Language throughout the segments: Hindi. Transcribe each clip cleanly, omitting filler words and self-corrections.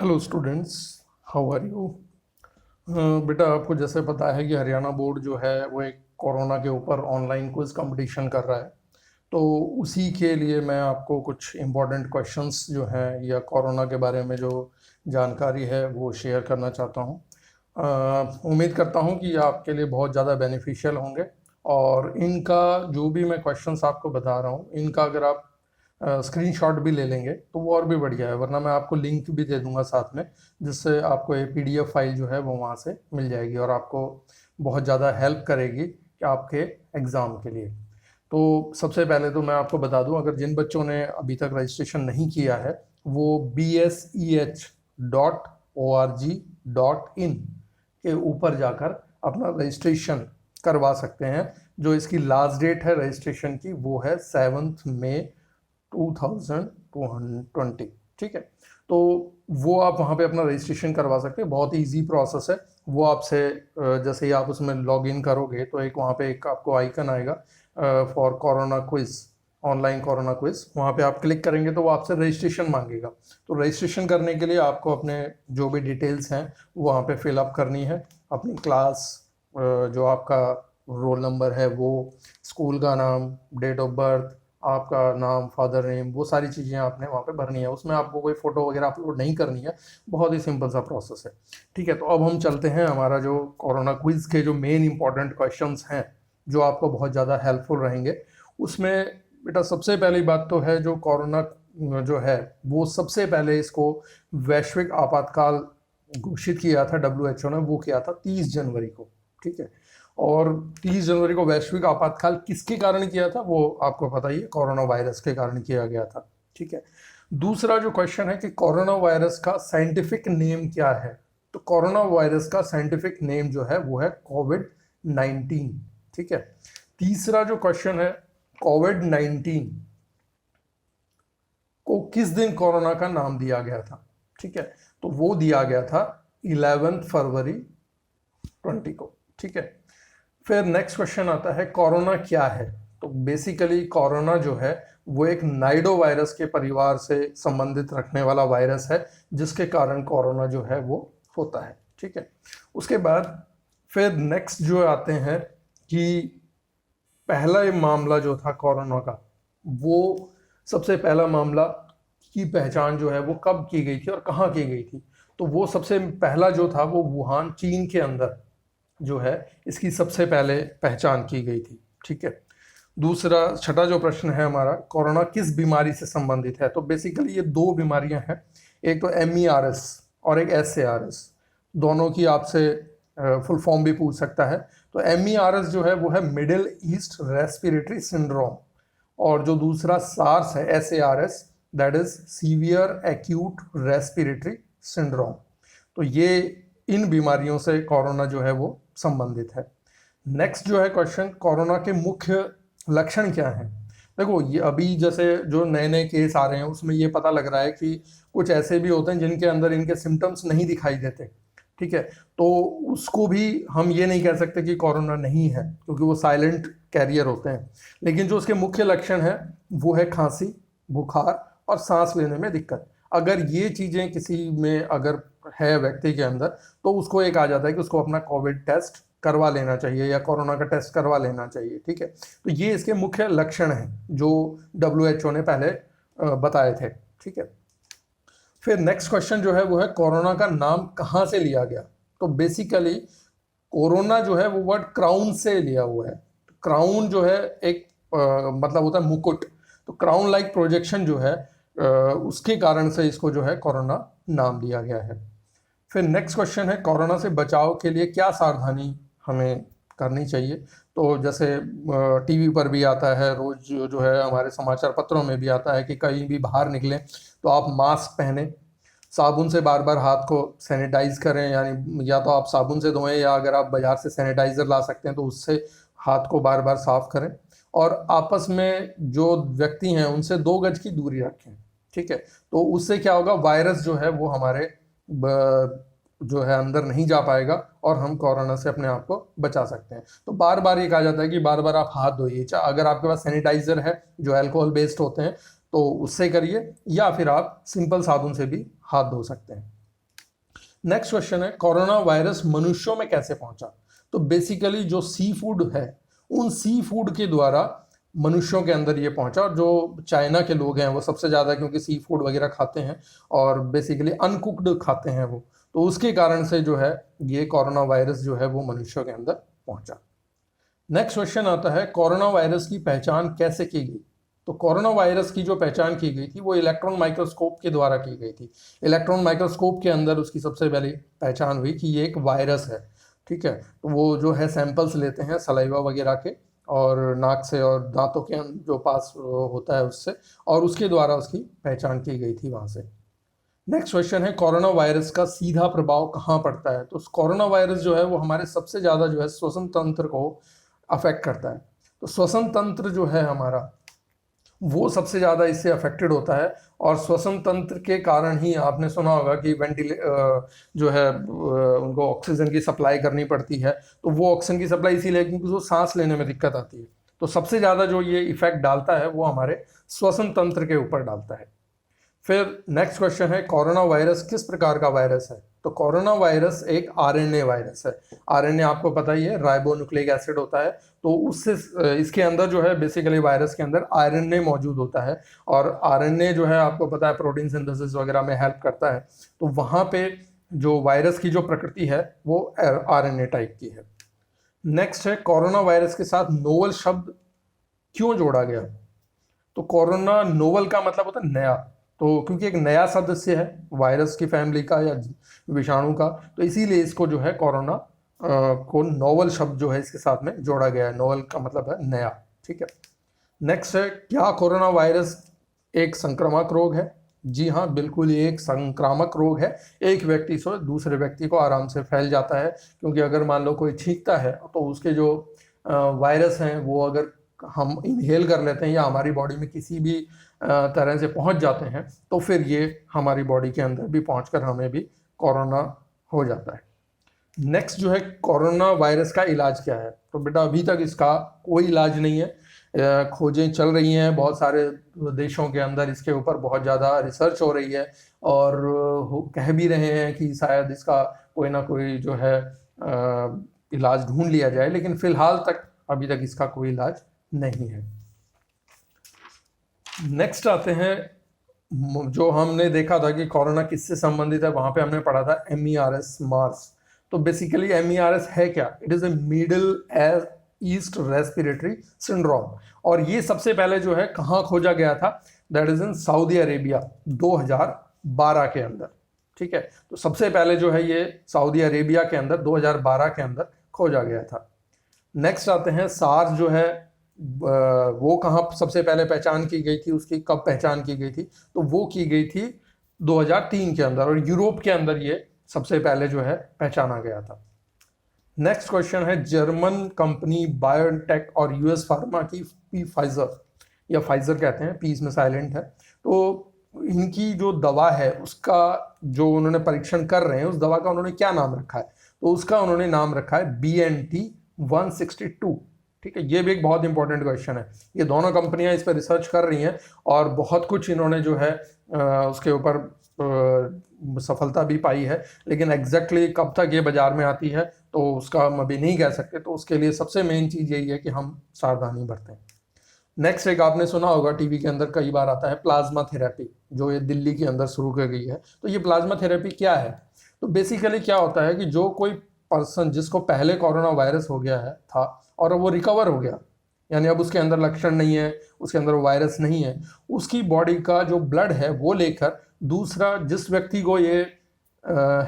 Hello students, how are you. बेटा, आपको जैसे पता है कि हरियाणा बोर्ड जो है वो एक कोरोना के ऊपर ऑनलाइन क्विज कंपटीशन कर रहा है। तो उसी के लिए मैं आपको कुछ इम्पोर्टेंट क्वेश्चंस जो हैं या कोरोना के बारे में जो जानकारी है वो शेयर करना चाहता हूँ। उम्मीद करता हूँ कि ये आपके लिए बहुत ज़्यादा बेनिफिशियल होंगे। और इनका जो भी मैं क्वेश्चंस आपको बता रहा हूँ, इनका अगर आप स्क्रीनशॉट भी ले लेंगे तो वो और भी बढ़िया है, वरना मैं आपको लिंक भी दे दूंगा साथ में, जिससे आपको ये पीडीएफ फाइल जो है वो वहाँ से मिल जाएगी और आपको बहुत ज़्यादा हेल्प करेगी कि आपके एग्ज़ाम के लिए। तो सबसे पहले तो मैं आपको बता दूं, अगर जिन बच्चों ने अभी तक रजिस्ट्रेशन नहीं किया है वो bseh.org.in के ऊपर जाकर अपना रजिस्ट्रेशन करवा सकते हैं। जो इसकी लास्ट डेट है रजिस्ट्रेशन की वो है 7 मई 2020। ठीक है, तो वो आप वहाँ पे अपना रजिस्ट्रेशन करवा सकते हैं। बहुत ही ईजी प्रोसेस है। वो आपसे जैसे ही आप उसमें लॉग इन करोगे तो एक वहाँ पे एक आपको आइकन आएगा for corona quiz, online corona quiz. वहाँ पे आप क्लिक करेंगे तो वो आपसे रजिस्ट्रेशन मांगेगा। तो रजिस्ट्रेशन करने के लिए आपको अपने जो भी डिटेल्स हैं वो वहाँ पे फिलअप करनी है। अपनी क्लास, जो आपका रोल नंबर है वो, स्कूल का नाम, डेट ऑफ बर्थ, आपका नाम, फादर नेम, वो सारी चीज़ें आपने वहाँ पे भरनी है। उसमें आपको कोई फ़ोटो वगैरह अपलोड नहीं करनी है। बहुत ही सिंपल सा प्रोसेस है। ठीक है, तो अब हम चलते हैं हमारा जो कोरोना क्विज़ के जो मेन इंपॉर्टेंट क्वेश्चंस हैं जो आपको बहुत ज़्यादा हेल्पफुल रहेंगे। उसमें बेटा सबसे पहली बात तो है, जो कोरोना जो है वो सबसे पहले इसको वैश्विक आपातकाल घोषित किया था WHO ने, वो किया था 30 जनवरी को। ठीक है, और 30 जनवरी को वैश्विक आपातकाल किसके कारण किया था वो आपको पता ही है, कोरोना वायरस के कारण किया गया था। ठीक है, दूसरा जो क्वेश्चन है कि कोरोना वायरस का साइंटिफिक नेम क्या है। तो कोरोना वायरस का साइंटिफिक नेम जो है वो है कोविड-19। ठीक है, तीसरा जो क्वेश्चन है, कोविड-19 को किस दिन कोरोना का नाम दिया गया था। ठीक है, तो वो दिया गया था 11 फरवरी 20 को। ठीक है, फिर नेक्स्ट क्वेश्चन आता है कोरोना क्या है। तो बेसिकली कोरोना जो है वो एक नाइडो वायरस के परिवार से संबंधित रखने वाला वायरस है, जिसके कारण कोरोना जो है वो होता है। ठीक है, उसके बाद फिर नेक्स्ट जो आते हैं कि पहला मामला जो था कोरोना का, वो सबसे पहला मामला की पहचान जो है वो कब की गई थी और कहाँ की गई थी। तो वो सबसे पहला जो था वो वुहान, चीन के अंदर जो है इसकी सबसे पहले पहचान की गई थी। ठीक है, दूसरा छठा जो प्रश्न है हमारा, कोरोना किस बीमारी से संबंधित है। तो बेसिकली ये दो बीमारियां हैं, एक तो MERS और एक SARS। दोनों की आपसे फुल फॉर्म भी पूछ सकता है। तो MERS जो है वो है मिडिल ईस्ट रेस्पिरेटरी सिंड्रोम, और जो दूसरा सार्स है SARS, that is severe acute respiratory syndrome. तो ये इन बीमारियों से कोरोना जो है वो संबंधित है। नेक्स्ट जो है क्वेश्चन, कोरोना के मुख्य लक्षण क्या हैं। देखो, ये अभी जैसे जो नए नए केस आ रहे हैं उसमें ये पता लग रहा है कि कुछ ऐसे भी होते हैं जिनके अंदर इनके सिम्टम्स नहीं दिखाई देते। ठीक है, तो उसको भी हम ये नहीं कह सकते कि कोरोना नहीं है, क्योंकि वो साइलेंट कैरियर होते हैं। लेकिन जो उसके मुख्य लक्षण है वो है खांसी, बुखार और सांस लेने में दिक्कत। अगर ये चीज़ें किसी में अगर है व्यक्ति के अंदर, तो उसको एक आ जाता है कि उसको अपना कोविड टेस्ट करवा लेना चाहिए या कोरोना का टेस्ट करवा लेना चाहिए। ठीक है, तो ये इसके मुख्य लक्षण हैं जो WHO ने पहले बताए थे। ठीक है, फिर नेक्स्ट क्वेश्चन जो है वो है कोरोना का नाम कहाँ से लिया गया। तो बेसिकली कोरोना जो है वो वर्ड क्राउन से लिया हुआ है। क्राउन जो है एक मतलब होता है मुकुट, तो क्राउन लाइक प्रोजेक्शन जो है उसके कारण से इसको जो है कोरोना नाम दिया गया है। फिर नेक्स्ट क्वेश्चन है कोरोना से बचाव के लिए क्या सावधानी हमें करनी चाहिए। तो जैसे टीवी पर भी आता है, रोज जो है हमारे समाचार पत्रों में भी आता है कि कहीं भी बाहर निकलें तो आप मास्क पहने, साबुन से बार बार हाथ को सैनिटाइज करें, यानी या तो आप साबुन से धोएं या अगर आप बाजार से सैनिटाइज़र ला सकते हैं तो उससे हाथ को बार बार साफ करें, और आपस में जो व्यक्ति हैं उनसे 2 गज की दूरी रखें। ठीक है, तो उससे क्या होगा, वायरस जो है वो हमारे जो है अंदर नहीं जा पाएगा और हम कोरोना से अपने आप को बचा सकते हैं। तो बार बार ये कहा जाता है कि बार बार आप हाथ धोइए, अगर आपके पास सैनिटाइजर है जो अल्कोहल बेस्ड होते हैं तो उससे करिए, या फिर आप सिंपल साबुन से भी हाथ धो सकते हैं। नेक्स्ट क्वेश्चन है कोरोना वायरस मनुष्यों में कैसे पहुंचा। तो बेसिकली जो सी फूड है उन सी फूड के द्वारा मनुष्यों के अंदर ये पहुंचा, और जो चाइना के लोग हैं वो सबसे ज़्यादा क्योंकि सी फूड वगैरह खाते हैं और बेसिकली अनकुक्ड खाते हैं वो, तो उसके कारण से जो है ये कोरोना वायरस जो है वो मनुष्यों के अंदर पहुंचा। नेक्स्ट क्वेश्चन आता है कोरोना वायरस की पहचान कैसे की गई। तो कोरोना वायरस की जो पहचान की गई थी वो इलेक्ट्रॉन माइक्रोस्कोप के द्वारा की गई थी। इलेक्ट्रॉन माइक्रोस्कोप के अंदर उसकी सबसे पहले पहचान हुई कि ये एक वायरस है, ठीक है। तो वो जो है सैंपल्स लेते हैं सलाइवा वगैरह के और नाक से और दांतों के जो पास होता है उससे, और उसके द्वारा उसकी पहचान की गई थी वहाँ से। नेक्स्ट क्वेश्चन है कोरोना वायरस का सीधा प्रभाव कहाँ पड़ता है। तो कोरोना वायरस जो है वो हमारे सबसे ज़्यादा जो है श्वसन तंत्र को अफेक्ट करता है। तो श्वसन तंत्र जो है हमारा वो सबसे ज़्यादा इससे अफेक्टेड होता है, और श्वसन तंत्र के कारण ही आपने सुना होगा कि जो है उनको ऑक्सीजन की सप्लाई करनी पड़ती है। तो वो ऑक्सीजन की सप्लाई इसीलिए क्योंकि वो सांस लेने में दिक्कत आती है। तो सबसे ज़्यादा जो ये इफेक्ट डालता है वो हमारे श्वसन तंत्र के ऊपर डालता है। फिर नेक्स्ट क्वेश्चन है कोरोना वायरस किस प्रकार का वायरस है। तो कोरोना वायरस एक आरएनए वायरस है। आरएनए आपको पता ही है राइबोन्यूक्लिक एसिड होता है, तो उससे इसके अंदर जो है बेसिकली वायरस के अंदर आरएनए मौजूद होता है, और आरएनए जो है आपको पता है प्रोटीन सिंथेसिस वगैरह में हेल्प करता है। तो वहाँ पे जो वायरस की जो प्रकृति है वो आरएनए टाइप की है। नेक्स्ट है कोरोना वायरस के साथ नोवल शब्द क्यों जोड़ा गया। तो कोरोना नोवल का मतलब होता है नया, तो क्योंकि एक नया सदस्य है वायरस की फैमिली का या विषाणु का, तो इसीलिए इसको जो है कोरोना को नोवल शब्द जो है इसके साथ में जोड़ा गया है। नोवल का मतलब है नया, ठीक है। नेक्स्ट है क्या कोरोना वायरस एक संक्रामक रोग है। जी हाँ, बिल्कुल ये एक संक्रामक रोग है। एक व्यक्ति से दूसरे व्यक्ति को आराम से फैल जाता है, क्योंकि अगर मान लो कोई छींकता है तो उसके जो वायरस हैं वो अगर हम इनहेल कर लेते हैं या हमारी बॉडी में किसी भी तरह से पहुंच जाते हैं तो फिर ये हमारी बॉडी के अंदर भी पहुंचकर हमें भी कोरोना हो जाता है। नेक्स्ट जो है कोरोना वायरस का इलाज क्या है। तो बेटा अभी तक इसका कोई इलाज नहीं है। खोजें चल रही हैं बहुत सारे देशों के अंदर, इसके ऊपर बहुत ज़्यादा रिसर्च हो रही है, और कह भी रहे हैं कि शायद इसका कोई ना कोई जो है इलाज ढूंढ लिया जाए, लेकिन फिलहाल तक अभी तक इसका कोई इलाज नहीं है। नेक्स्ट आते हैं, जो हमने देखा था कि कोरोना किससे संबंधित है, वहां पे हमने पढ़ा था MERS मार्स। तो बेसिकली MERS है क्या, it is a middle east respiratory syndrome, और ये सबसे पहले जो है कहाँ खोजा गया था, that is in Saudi Arabia 2012 के अंदर, ठीक है। तो सबसे पहले जो है ये सऊदी अरेबिया के अंदर 2012 के अंदर खोजा गया था। नेक्स्ट आते हैं सार्स जो है वो कहाँ सबसे पहले पहचान की गई थी, उसकी कब पहचान की गई थी। तो वो की गई थी 2003 के अंदर, और यूरोप के अंदर ये सबसे पहले जो है पहचाना गया था। नेक्स्ट क्वेश्चन है जर्मन कंपनी बायोटेक और US फार्मा की फाइजर, या फाइजर कहते हैं, पी इसमें साइलेंट है, तो इनकी जो दवा है उसका जो उन्होंने परीक्षण कर रहे हैं उस दवा का उन्होंने क्या नाम रखा है। तो उसका उन्होंने नाम रखा है BNT162, ठीक है। ये भी एक बहुत इंपॉर्टेंट क्वेश्चन है। ये दोनों कंपनियां इस पर रिसर्च कर रही हैं और बहुत कुछ इन्होंने जो है उसके ऊपर सफलता भी पाई है, लेकिन एग्जैक्टली कब तक ये बाजार में आती है तो उसका हम अभी नहीं कह सकते। तो उसके लिए सबसे मेन चीज़ यही है कि हम सावधानी बरतें। नेक्स्ट एक आपने सुना होगा टीवी के अंदर कई बार आता है प्लाज्मा थेरेपी, जो ये दिल्ली के अंदर शुरू कर गई है। तो ये प्लाज्मा थेरेपी क्या है। तो बेसिकली क्या होता है कि जो कोई पर्सन जिसको पहले कोरोना वायरस हो गया है था और वो रिकवर हो गया, यानी अब उसके अंदर लक्षण नहीं है, उसके अंदर वायरस नहीं है, उसकी बॉडी का जो ब्लड है वो लेकर दूसरा जिस व्यक्ति को ये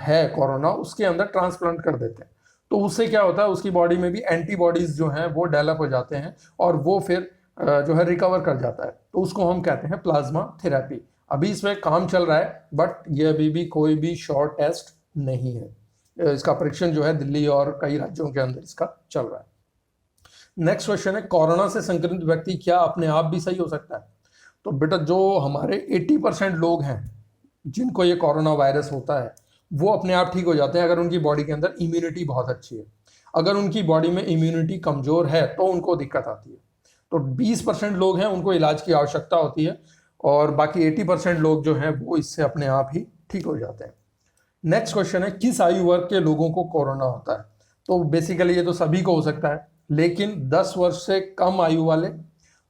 है कोरोना उसके अंदर ट्रांसप्लांट कर देते हैं। तो उससे क्या होता है, उसकी बॉडी में भी एंटीबॉडीज जो हैं वो डेवलप हो जाते हैं और वो फिर जो है रिकवर कर जाता है। तो उसको हम कहते हैं प्लाज्मा थेरेपी। अभी इसमें काम चल रहा है, बट ये अभी भी कोई भी श्योर टेस्ट नहीं है। इसका परीक्षण जो है दिल्ली और कई राज्यों के अंदर इसका चल रहा है। नेक्स्ट क्वेश्चन है कोरोना से संक्रमित व्यक्ति क्या अपने आप भी सही हो सकता है। तो बेटा जो हमारे 80% लोग हैं जिनको ये कोरोना वायरस होता है वो अपने आप ठीक हो जाते हैं अगर उनकी बॉडी के अंदर इम्यूनिटी बहुत अच्छी है। अगर उनकी बॉडी में इम्यूनिटी कमजोर है तो उनको दिक्कत आती है। तो 20% लोग हैं उनको इलाज की आवश्यकता होती है और बाकी 80% लोग जो हैं वो इससे अपने आप ही ठीक हो जाते हैं। नेक्स्ट क्वेश्चन है किस आयु वर्ग के लोगों को कोरोना होता है। तो बेसिकली ये तो सभी को हो सकता है, लेकिन 10 वर्ष से कम आयु वाले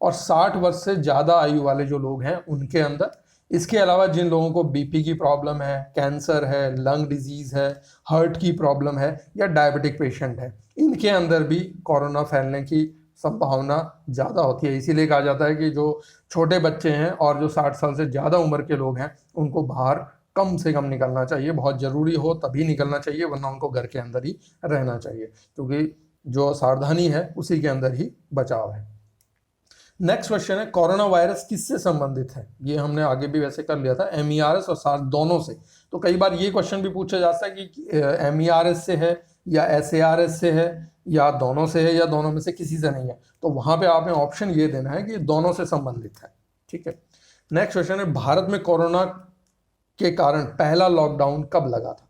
और 60 वर्ष से ज़्यादा आयु वाले जो लोग हैं उनके अंदर। इसके अलावा जिन लोगों को बीपी की प्रॉब्लम है, कैंसर है, लंग डिजीज है, हार्ट की प्रॉब्लम है या डायबिटिक पेशेंट है, इनके अंदर भी कोरोना फैलने की संभावना ज़्यादा होती है। इसीलिए कहा जाता है कि जो छोटे बच्चे हैं और जो 60 साल से ज़्यादा उम्र के लोग हैं उनको बाहर कम से कम निकलना चाहिए, बहुत ज़रूरी हो तभी निकलना चाहिए, वरना उनको घर के अंदर ही रहना चाहिए, क्योंकि जो सावधानी है उसी के अंदर ही बचाव है। नेक्स्ट क्वेश्चन है कोरोना वायरस किससे संबंधित है। ये हमने आगे भी वैसे कर लिया था, MERS और SARS दोनों से। तो कई बार ये क्वेश्चन भी पूछा जा सकता है कि MERS से है या SARS से है या दोनों से है या दोनों में से किसी से नहीं है। तो वहां पे आपने ऑप्शन ये देना है कि दोनों से संबंधित है। ठीक है। नेक्स्ट क्वेश्चन है भारत में कोरोना के कारण पहला लॉकडाउन कब लगा था।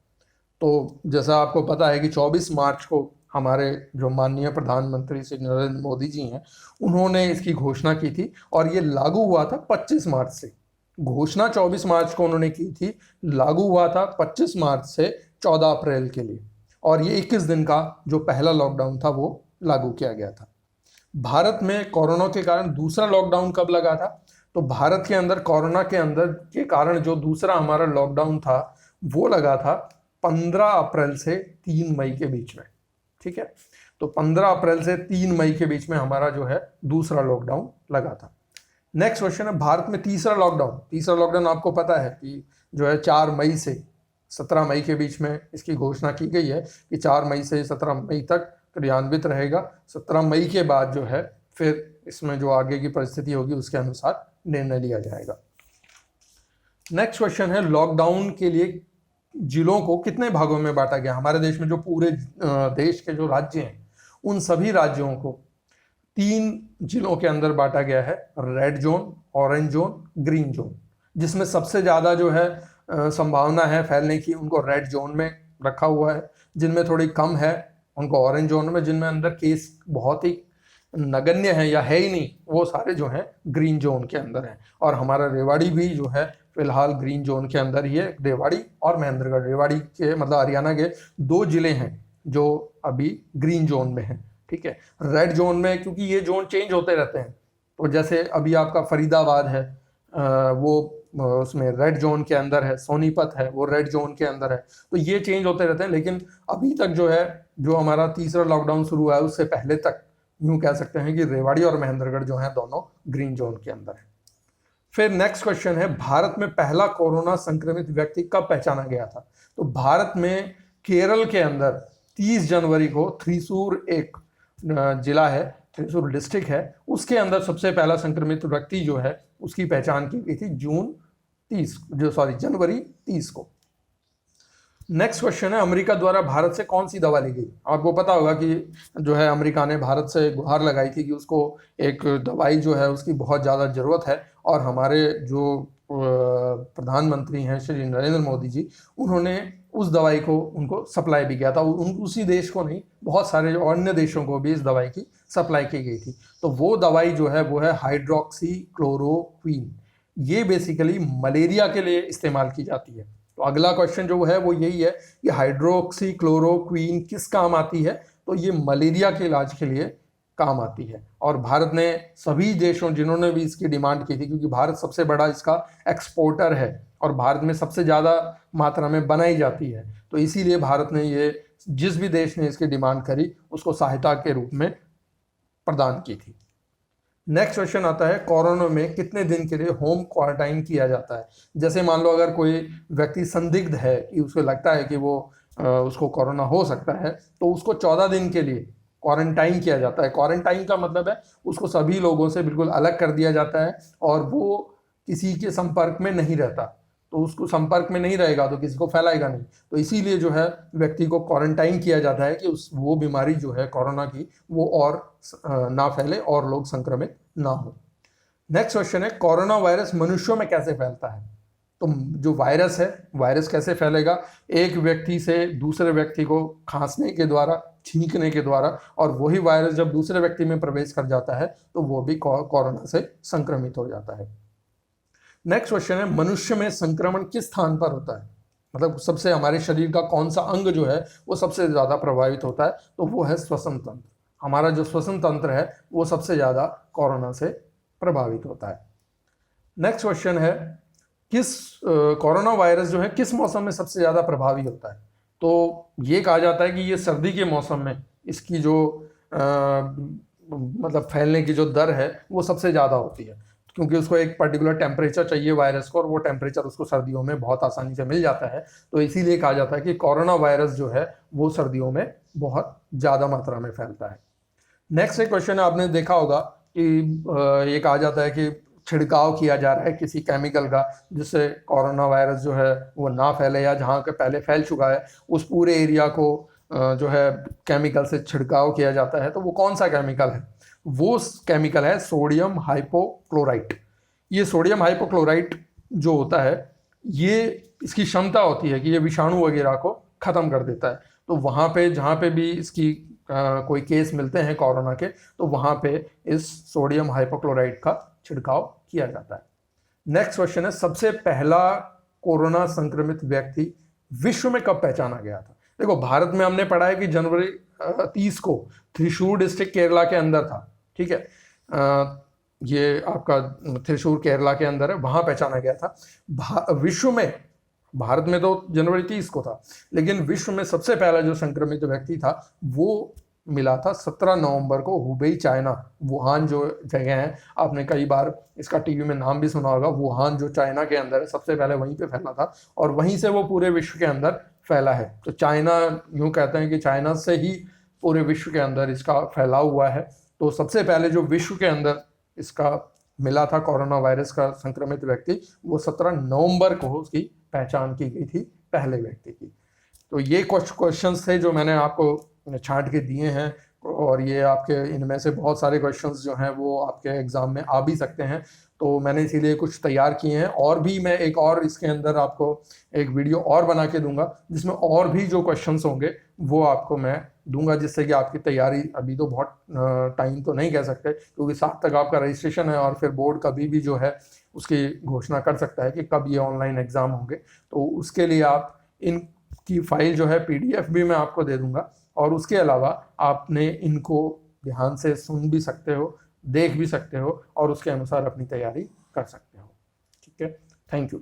तो जैसा आपको पता है कि 24 मार्च को हमारे जो माननीय प्रधानमंत्री श्री नरेंद्र मोदी जी हैं उन्होंने इसकी घोषणा की थी और ये लागू हुआ था 25 मार्च से। घोषणा 24 मार्च को उन्होंने की थी, लागू हुआ था 25 मार्च से 14 अप्रैल के लिए, और ये 21 दिन का जो पहला लॉकडाउन था वो लागू किया गया था। भारत में कोरोना के कारण दूसरा लॉकडाउन कब लगा था। तो भारत के अंदर कोरोना के अंदर के कारण जो दूसरा हमारा लॉकडाउन था वो लगा था 15 अप्रैल से 3 मई के बीच में। ठीक है। तो 15 अप्रैल से 3 मई के बीच में हमारा जो है दूसरा लॉकडाउन लगा था। नेक्स्ट क्वेश्चन है भारत में तीसरा लॉकडाउन आपको पता है कि जो है 4 मई से 17 मई के बीच में इसकी घोषणा की गई है कि 4 मई से 17 मई तक क्रियान्वित रहेगा। 17 मई के बाद जो है फिर इसमें जो आगे की परिस्थिति होगी उसके अनुसार निर्णय लिया जाएगा। नेक्स्ट क्वेश्चन है लॉकडाउन के लिए जिलों को कितने भागों में बांटा गया। हमारे देश में जो पूरे देश के जो राज्य हैं उन सभी राज्यों को 3 जिलों के अंदर बांटा गया है, red zone, orange zone, green zone. जिसमें सबसे ज़्यादा जो है संभावना है फैलने की उनको रेड जोन में रखा हुआ है, जिनमें थोड़ी कम है उनको ऑरेंज जोन में, जिनमें अंदर केस बहुत ही नगण्य है या है ही नहीं वो सारे जो हैं ग्रीन जोन के अंदर हैं। और हमारा रेवाड़ी भी जो है फिलहाल ग्रीन जोन के अंदर ही है। रेवाड़ी और महेंद्रगढ़, रेवाड़ी के मतलब हरियाणा के 2 जिले हैं जो अभी ग्रीन जोन में हैं। ठीक है। रेड जोन में क्योंकि ये जोन चेंज होते रहते हैं, तो जैसे अभी आपका फरीदाबाद है वो उसमें रेड जोन के अंदर है, सोनीपत है वो रेड जोन के अंदर है, तो ये चेंज होते रहते हैं। लेकिन अभी तक जो है जो हमारा तीसरा लॉकडाउन शुरू हुआ है उससे पहले तक यूँ कह सकते हैं कि रेवाड़ी और महेंद्रगढ़ जो हैं दोनों ग्रीन जोन के अंदर है। फिर नेक्स्ट क्वेश्चन है भारत में पहला कोरोना संक्रमित व्यक्ति कब पहचाना गया था। तो भारत में केरल के अंदर 30 जनवरी को थ्रिसूर एक जिला है, थ्रिसूर डिस्ट्रिक्ट है, उसके अंदर सबसे पहला संक्रमित व्यक्ति जो है उसकी पहचान की गई थी जनवरी 30 को। नेक्स्ट क्वेश्चन है अमेरिका द्वारा भारत से कौन सी दवा ली गई। आपको पता होगा कि जो है अमेरिका ने भारत से गुहार लगाई थी कि उसको एक दवाई जो है उसकी बहुत ज़्यादा ज़रूरत है, और हमारे जो प्रधानमंत्री हैं श्री नरेंद्र मोदी जी उन्होंने उस दवाई को उनको सप्लाई भी किया था। उसी देश को नहीं, बहुत सारे अन्य देशों को भी इस दवाई की सप्लाई की गई थी। तो वो दवाई जो है वो है हाइड्रोक्सी क्लोरोक्वीन। ये बेसिकली मलेरिया के लिए इस्तेमाल की जाती है। तो अगला क्वेश्चन जो है वो यही है कि हाइड्रोक्सी क्लोरोक्वीन किस काम आती है। तो ये मलेरिया के इलाज के लिए काम आती है, और भारत ने सभी देशों जिन्होंने भी इसकी डिमांड की थी, क्योंकि भारत सबसे बड़ा इसका एक्सपोर्टर है और भारत में सबसे ज़्यादा मात्रा में बनाई जाती है, तो इसीलिए भारत ने ये जिस भी देश ने इसकी डिमांड करी उसको सहायता के रूप में प्रदान की थी। नेक्स्ट क्वेश्चन आता है कोरोना में कितने दिन के लिए होम क्वारंटाइन किया जाता है। जैसे मान लो अगर कोई व्यक्ति संदिग्ध है कि उसको लगता है कि वो उसको कोरोना हो सकता है, तो उसको 14 दिन के लिए क्वारंटाइन किया जाता है। क्वारंटाइन का मतलब है उसको सभी लोगों से बिल्कुल अलग कर दिया जाता है और वो किसी के संपर्क में नहीं रहता। तो उसको संपर्क में नहीं रहेगा तो किसी को फैलाएगा नहीं, तो इसीलिए जो है व्यक्ति को क्वारंटाइन किया जाता है कि वो बीमारी जो है कोरोना की वो और ना फैले और लोग संक्रमित ना हो। नेक्स्ट क्वेश्चन है कोरोना वायरस मनुष्यों में कैसे फैलता है। तो जो वायरस है, वायरस कैसे फैलेगा, एक व्यक्ति से दूसरे व्यक्ति को खांसने के द्वारा, छींकने के द्वारा, और वही वायरस जब दूसरे व्यक्ति में प्रवेश कर जाता है तो वो भी कोरोना से संक्रमित हो जाता है। नेक्स्ट क्वेश्चन है मनुष्य में संक्रमण किस स्थान पर होता है। मतलब सबसे हमारे शरीर का कौन सा अंग जो है वो सबसे ज़्यादा प्रभावित होता है, तो वो है श्वसन तंत्र। हमारा जो श्वसन तंत्र है वो सबसे ज़्यादा कोरोना से प्रभावित होता है। नेक्स्ट क्वेश्चन है, किस कोरोना वायरस जो है किस मौसम में सबसे ज़्यादा प्रभावी होता है? तो ये कहा जाता है कि ये सर्दी के मौसम में इसकी जो मतलब फैलने की जो दर है वो सबसे ज़्यादा होती है, क्योंकि उसको एक पर्टिकुलर टेम्परेचर चाहिए वायरस को, और वो टेम्परेचर उसको सर्दियों में बहुत आसानी से मिल जाता है। तो इसीलिए कहा जाता है कि कोरोना वायरस जो है वो सर्दियों में बहुत ज़्यादा मात्रा में फैलता है। नेक्स्ट एक क्वेश्चन है, आपने देखा होगा कि ये कहा जाता है कि छिड़काव किया जा रहा है किसी केमिकल का, जिससे कोरोना वायरस जो है वो ना फैले, या जहाँ के पहले फैल चुका है उस पूरे एरिया को जो है केमिकल से छिड़काव किया जाता है। तो वो कौन सा केमिकल है? वो केमिकल है सोडियम हाइपोक्लोराइट। ये सोडियम हाइपोक्लोराइट जो होता है, ये इसकी क्षमता होती है कि ये विषाणु वगैरह को ख़त्म कर देता है। तो वहाँ पे जहाँ पे भी इसकी कोई केस मिलते हैं कोरोना के, तो वहाँ पे इस सोडियम हाइपोक्लोराइट का छिड़काव किया जाता है। नेक्स्ट क्वेश्चन है, सबसे पहला कोरोना संक्रमित व्यक्ति विश्व में कब पहचाना गया था? देखो, भारत में हमने पढ़ा है कि जनवरी 30 को त्रिशूर डिस्ट्रिक्ट केरला के अंदर था, ठीक है। ये आपका त्रिशूर केरला के अंदर है, वहाँ पहचाना गया था। विश्व में, भारत में तो जनवरी 30 को था, लेकिन विश्व में सबसे पहला जो संक्रमित व्यक्ति था वो मिला था 17 नवंबर को हुबेई, चाइना। वुहान जो जगह है, आपने कई बार इसका टीवी में नाम भी सुना होगा। वुहान जो चाइना के अंदर है, सबसे पहले वहीं पे फैला था और वहीं से वो पूरे विश्व के अंदर फैला है। तो चाइना, यूँ कहते हैं कि चाइना से ही पूरे विश्व के अंदर इसका फैलाव हुआ है। तो सबसे पहले जो विश्व के अंदर इसका मिला था कोरोना वायरस का संक्रमित व्यक्ति, वो 17 नवंबर को उसकी पहचान की गई थी पहले व्यक्ति की। तो ये कुछ क्वेश्चंस थे जो मैंने आपको छांट के दिए हैं, और ये आपके इनमें से बहुत सारे क्वेश्चंस जो हैं वो आपके एग्ज़ाम में आ भी सकते हैं। तो मैंने इसीलिए कुछ तैयार किए हैं, और भी मैं एक और इसके अंदर आपको एक वीडियो और बना के दूंगा जिसमें और भी जो क्वेश्चंस होंगे वो आपको मैं दूंगा, जिससे कि आपकी तैयारी, अभी तो बहुत टाइम तो नहीं कह सकते क्योंकि 7 तक आपका रजिस्ट्रेशन है, और फिर बोर्ड कभी भी जो है उसकी घोषणा कर सकता है कि कब ये ऑनलाइन एग्ज़ाम होंगे। तो उसके लिए आप इनकी फाइल जो है PDF भी मैं आपको दे दूंगा, और उसके अलावा आपने इनको ध्यान से सुन भी सकते हो, देख भी सकते हो, और उसके अनुसार अपनी तैयारी कर सकते हो। ठीक है, थैंक यू।